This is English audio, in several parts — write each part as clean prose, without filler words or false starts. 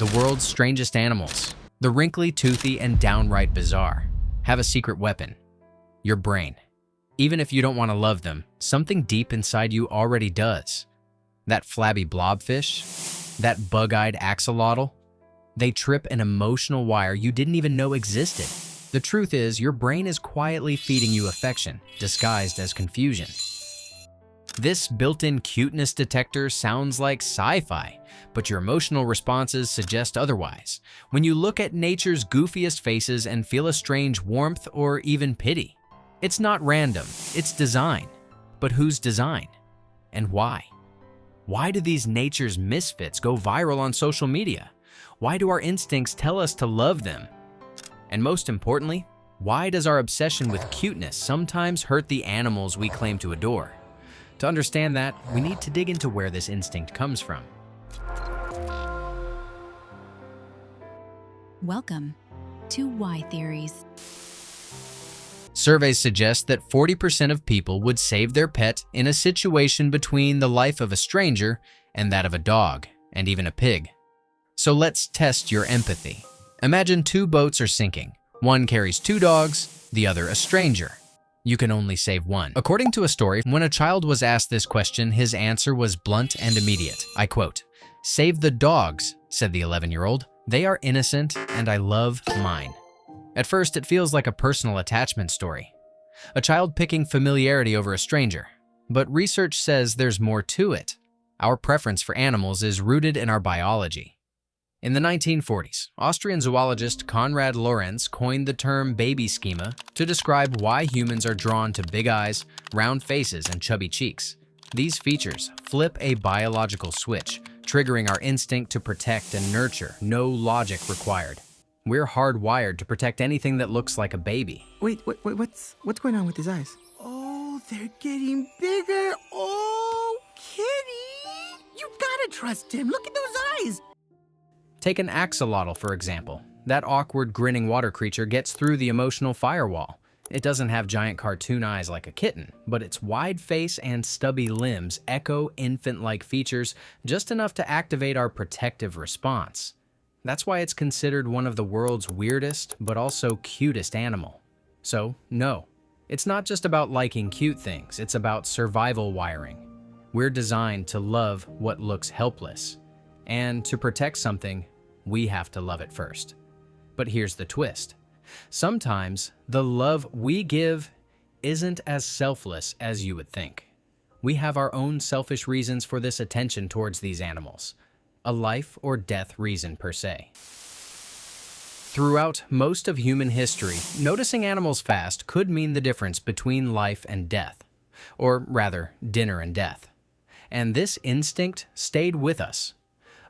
The world's strangest animals, the wrinkly, toothy, and downright bizarre, have a secret weapon: your brain. Even if you don't want to love them, something deep inside you already does. That flabby blobfish, that bug-eyed axolotl, they trip an emotional wire you didn't even know existed. The truth is, your brain is quietly feeding you affection, disguised as confusion. This built-in cuteness detector sounds like sci-fi, but your emotional responses suggest otherwise. When you look at nature's goofiest faces and feel a strange warmth or even pity, it's not random, it's design. But whose design? And why? Why do these nature's misfits go viral on social media? Why do our instincts tell us to love them? And most importantly, why does our obsession with cuteness sometimes hurt the animals we claim to adore? To understand that, we need to dig into where this instinct comes from. Welcome to Why Theories. Surveys suggest that 40% of people would save their pet in a situation between the life of a stranger and that of a dog, and even a pig. So let's test your empathy. Imagine two boats are sinking. One carries two dogs, the other a stranger. You can only save one. According to a story, when a child was asked this question, his answer was blunt and immediate. I quote, "Save the dogs," said the 11-year-old. "They are innocent and I love mine." At first, it feels like a personal attachment story. A child picking familiarity over a stranger. But research says there's more to it. Our preference for animals is rooted in our biology. In the 1940s, Austrian zoologist Konrad Lorenz coined the term baby schema to describe why humans are drawn to big eyes, round faces, and chubby cheeks. These features flip a biological switch, triggering our instinct to protect and nurture, no logic required. We're hardwired to protect anything that looks like a baby. Wait, what's going on with his eyes? Oh, they're getting bigger. Oh, kitty! You gotta trust him. Look at those eyes. Take an axolotl, for example. That awkward, grinning water creature gets through the emotional firewall. It doesn't have giant cartoon eyes like a kitten, but its wide face and stubby limbs echo infant-like features just enough to activate our protective response. That's why it's considered one of the world's weirdest, but also cutest animal. So, no, it's not just about liking cute things, it's about survival wiring. We're designed to love what looks helpless. And to protect something, we have to love it first. But here's the twist. Sometimes the love we give isn't as selfless as you would think. We have our own selfish reasons for this attention towards these animals. A life or death reason per se. Throughout most of human history, noticing animals fast could mean the difference between life and death, or rather, dinner and death. And this instinct stayed with us.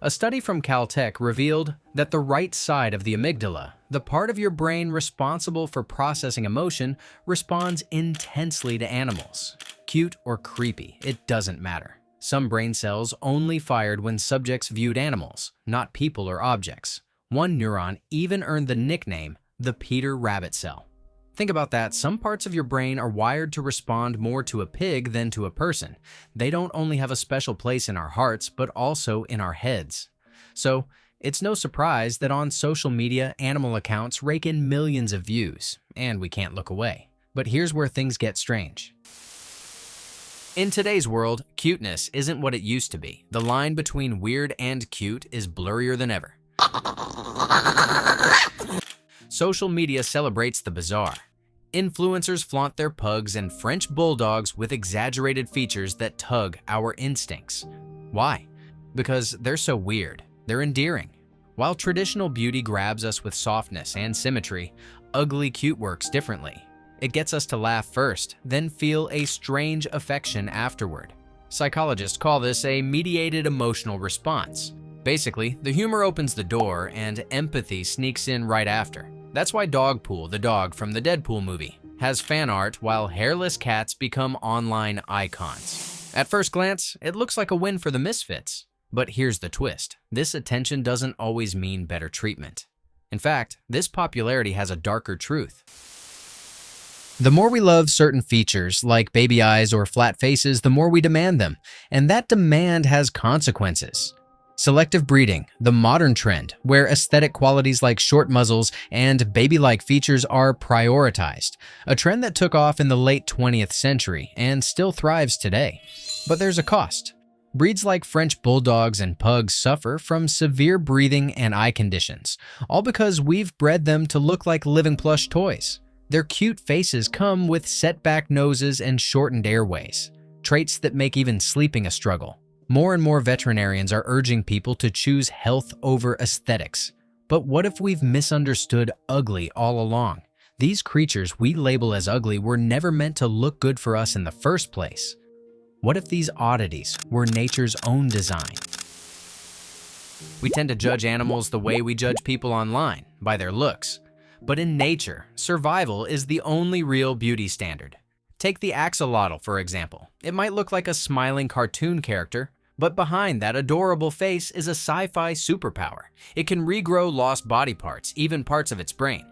A study from Caltech revealed that the right side of the amygdala, the part of your brain responsible for processing emotion, responds intensely to animals. Cute or creepy, it doesn't matter. Some brain cells only fired when subjects viewed animals, not people or objects. One neuron even earned the nickname the Peter Rabbit cell. Think about that. Some parts of your brain are wired to respond more to a pig than to a person. They don't only have a special place in our hearts, but also in our heads. So, it's no surprise that on social media, animal accounts rake in millions of views, and we can't look away. But here's where things get strange. In today's world, cuteness isn't what it used to be. The line between weird and cute is blurrier than ever. Social media celebrates the bizarre. Influencers flaunt their pugs and French bulldogs with exaggerated features that tug our instincts. Why? Because they're so weird. They're endearing. While traditional beauty grabs us with softness and symmetry, ugly cute works differently. It gets us to laugh first, then feel a strange affection afterward. Psychologists call this a mediated emotional response. Basically, the humor opens the door and empathy sneaks in right after. That's why Dogpool, the dog from the Deadpool movie, has fan art while hairless cats become online icons. At first glance, it looks like a win for the misfits. But here's the twist. This attention doesn't always mean better treatment. In fact, this popularity has a darker truth. The more we love certain features, like baby eyes or flat faces, the more we demand them. And that demand has consequences. Selective breeding, the modern trend, where aesthetic qualities like short muzzles and baby-like features are prioritized, a trend that took off in the late 20th century and still thrives today. But there's a cost. Breeds like French bulldogs and pugs suffer from severe breathing and eye conditions, all because we've bred them to look like living plush toys. Their cute faces come with set-back noses and shortened airways, traits that make even sleeping a struggle. More and more veterinarians are urging people to choose health over aesthetics. But what if we've misunderstood ugly all along? These creatures we label as ugly were never meant to look good for us in the first place. What if these oddities were nature's own design? We tend to judge animals the way we judge people online, by their looks. But in nature, survival is the only real beauty standard. Take the axolotl, for example. It might look like a smiling cartoon character, but behind that adorable face is a sci-fi superpower. It can regrow lost body parts, even parts of its brain.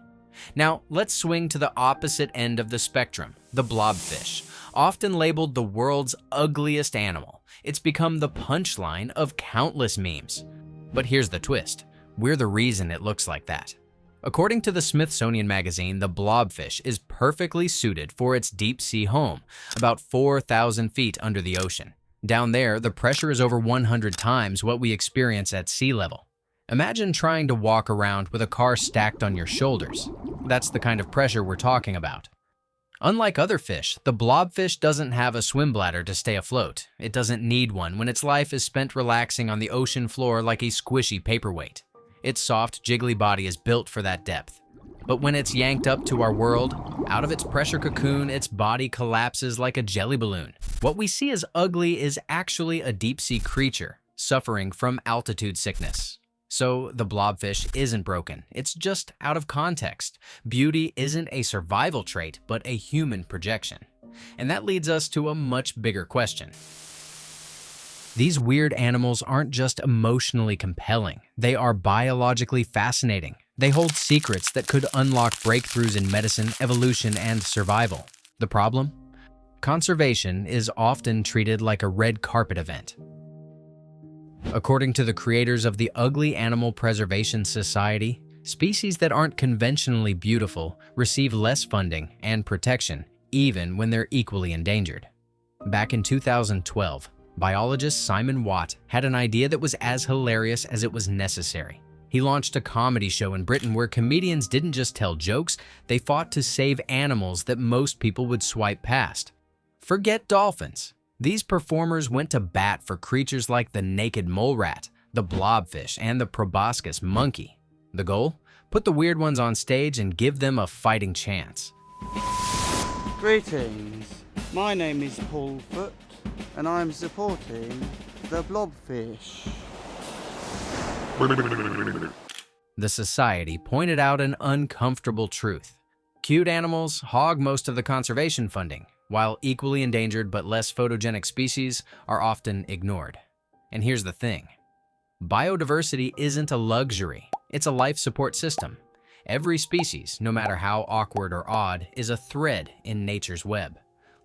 Now, let's swing to the opposite end of the spectrum, the blobfish. Often labeled the world's ugliest animal, it's become the punchline of countless memes. But here's the twist. We're the reason it looks like that. According to the Smithsonian magazine, the blobfish is perfectly suited for its deep-sea home, about 4,000 feet under the ocean. Down there, the pressure is over 100 times what we experience at sea level. Imagine trying to walk around with a car stacked on your shoulders. That's the kind of pressure we're talking about. Unlike other fish, the blobfish doesn't have a swim bladder to stay afloat. It doesn't need one when its life is spent relaxing on the ocean floor like a squishy paperweight. Its soft, jiggly body is built for that depth. But when it's yanked up to our world, out of its pressure cocoon, its body collapses like a jelly balloon. What we see as ugly is actually a deep-sea creature suffering from altitude sickness. So the blobfish isn't broken, it's just out of context. Beauty isn't a survival trait, but a human projection. And that leads us to a much bigger question. These weird animals aren't just emotionally compelling, they are biologically fascinating. They hold secrets that could unlock breakthroughs in medicine, evolution, and survival. The problem? Conservation is often treated like a red carpet event. According to the creators of the Ugly Animal Preservation Society, species that aren't conventionally beautiful receive less funding and protection, even when they're equally endangered. Back in 2012, biologist Simon Watt had an idea that was as hilarious as it was necessary. He launched a comedy show in Britain where comedians didn't just tell jokes, they fought to save animals that most people would swipe past. Forget dolphins. These performers went to bat for creatures like the naked mole rat, the blobfish, and the proboscis monkey. The goal? Put the weird ones on stage and give them a fighting chance. Greetings, my name is Paul Foot and I'm supporting the blobfish. The society pointed out an uncomfortable truth. Cute animals hog most of the conservation funding, while equally endangered but less photogenic species are often ignored. And here's the thing. Biodiversity isn't a luxury, it's a life support system. Every species, no matter how awkward or odd, is a thread in nature's web.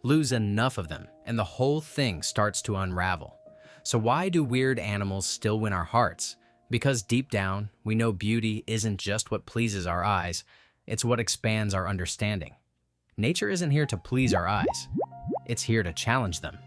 Lose enough of them, and the whole thing starts to unravel. So why do weird animals still win our hearts? Because deep down, we know beauty isn't just what pleases our eyes, it's what expands our understanding. Nature isn't here to please our eyes, it's here to challenge them.